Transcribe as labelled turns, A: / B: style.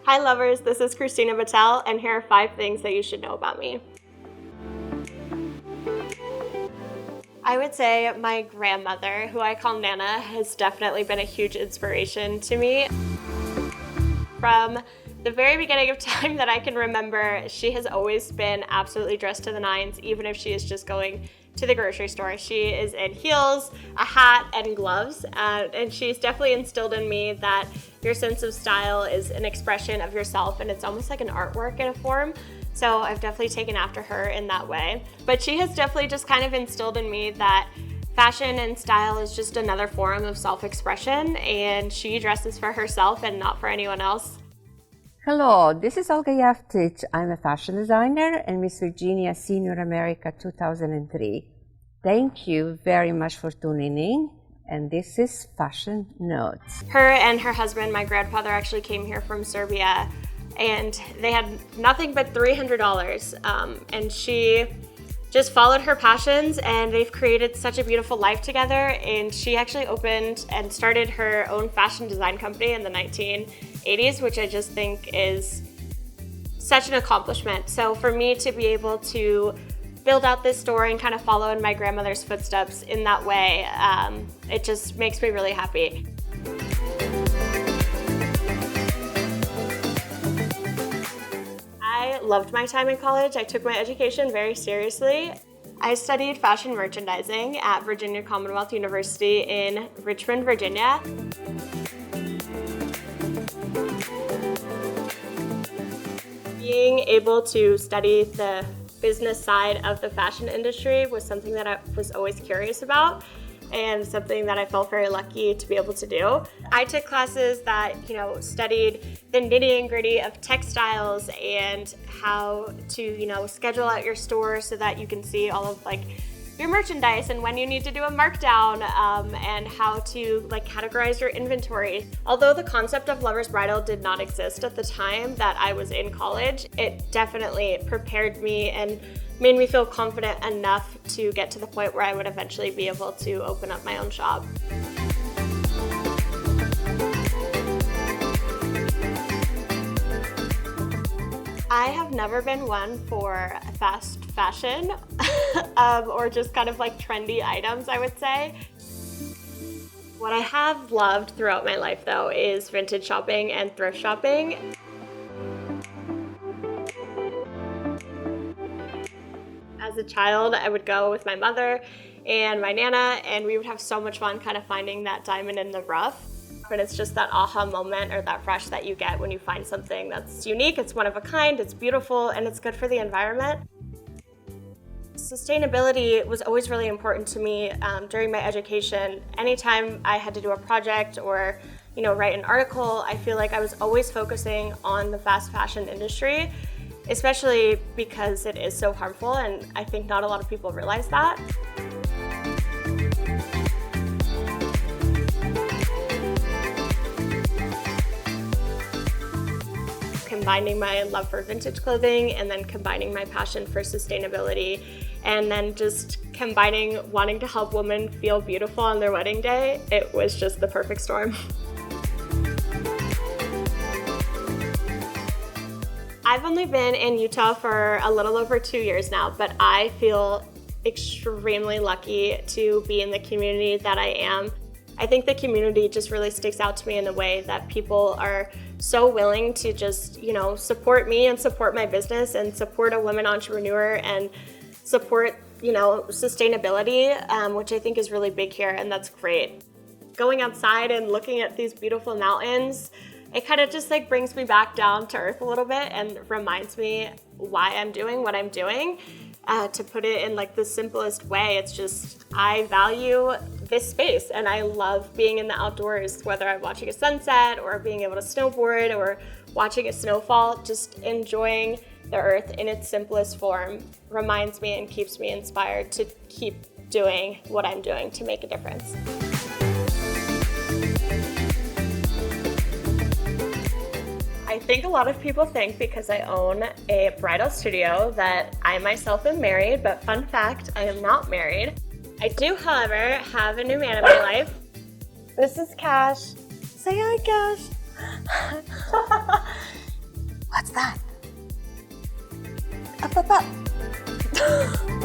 A: Hi lovers, this is Kristina, and here are 5 things that you should know about me. I would say my grandmother, who I call Nana, has definitely been a huge inspiration to me. From the very beginning of time that I can remember, she has always been absolutely dressed to the nines, even if she is just going to the grocery store. She is in heels, a hat, and gloves, and she's definitely instilled in me that your sense of style is an expression of yourself, and it's almost like an artwork in a form. So I've definitely taken after her in that way. But she has definitely just kind of instilled in me that fashion and style is just another form of self-expression, and she dresses for herself and not for anyone else.
B: Hello, this is Olga Yeftic. I'm a fashion designer and Miss Virginia Senior America 2003. Thank you very much for tuning in, and this is Fashion Notes.
A: Her and her husband, my grandfather, actually came here from Serbia, and they had nothing but $300, and she just followed her passions, and they've created such a beautiful life together. And she actually opened and started her own fashion design company in the 1980s, which I just think is such an accomplishment. So for me to be able to build out this story and kind of follow in my grandmother's footsteps in that way, it just makes me really happy. I loved my time in college. I took my education very seriously. I studied fashion merchandising at Virginia Commonwealth University in Richmond, Virginia. Being able to study the business side of the fashion industry was something that I was always curious about, and something that I felt very lucky to be able to do. I took classes that, studied the nitty and gritty of textiles and how to, schedule out your store so that you can see all of your merchandise and when you need to do a markdown, and how to categorize your inventory. Although the concept of Lovers Bridal did not exist at the time that I was in college, it definitely prepared me and made me feel confident enough to get to the point where I would eventually be able to open up my own shop. I have never been one for fast fashion or just kind of trendy items, I would say. What I have loved throughout my life, though, is vintage shopping and thrift shopping. As a child, I would go with my mother and my Nana, and we would have so much fun kind of finding that diamond in the rough. And it's just that aha moment or that rush that you get when you find something that's unique, it's one of a kind, it's beautiful, and it's good for the environment. Sustainability was always really important to me during my education. Anytime I had to do a project or write an article, I feel like I was always focusing on the fast fashion industry, especially because it is so harmful, and I think not a lot of people realize that. Combining my love for vintage clothing and then combining my passion for sustainability, and then just combining wanting to help women feel beautiful on their wedding day, it was just the perfect storm. I've only been in Utah for a little over 2 years now, but I feel extremely lucky to be in the community that I am. I think the community just really sticks out to me in the way that people are so willing to just, support me and support my business and support a women entrepreneur and support, sustainability, which I think is really big here, and that's great. Going outside and looking at these beautiful mountains, it kind of just brings me back down to earth a little bit and reminds me why I'm doing what I'm doing. To put it in the simplest way, it's just I value this space and I love being in the outdoors, whether I'm watching a sunset or being able to snowboard or watching a snowfall. Just enjoying the earth in its simplest form reminds me and keeps me inspired to keep doing what I'm doing to make a difference. I think a lot of people think because I own a bridal studio that I myself am married, but fun fact, I am not married. I do, however, have a new man in my life. This is Cash. Say hi, Cash.
C: that? Up, up, up.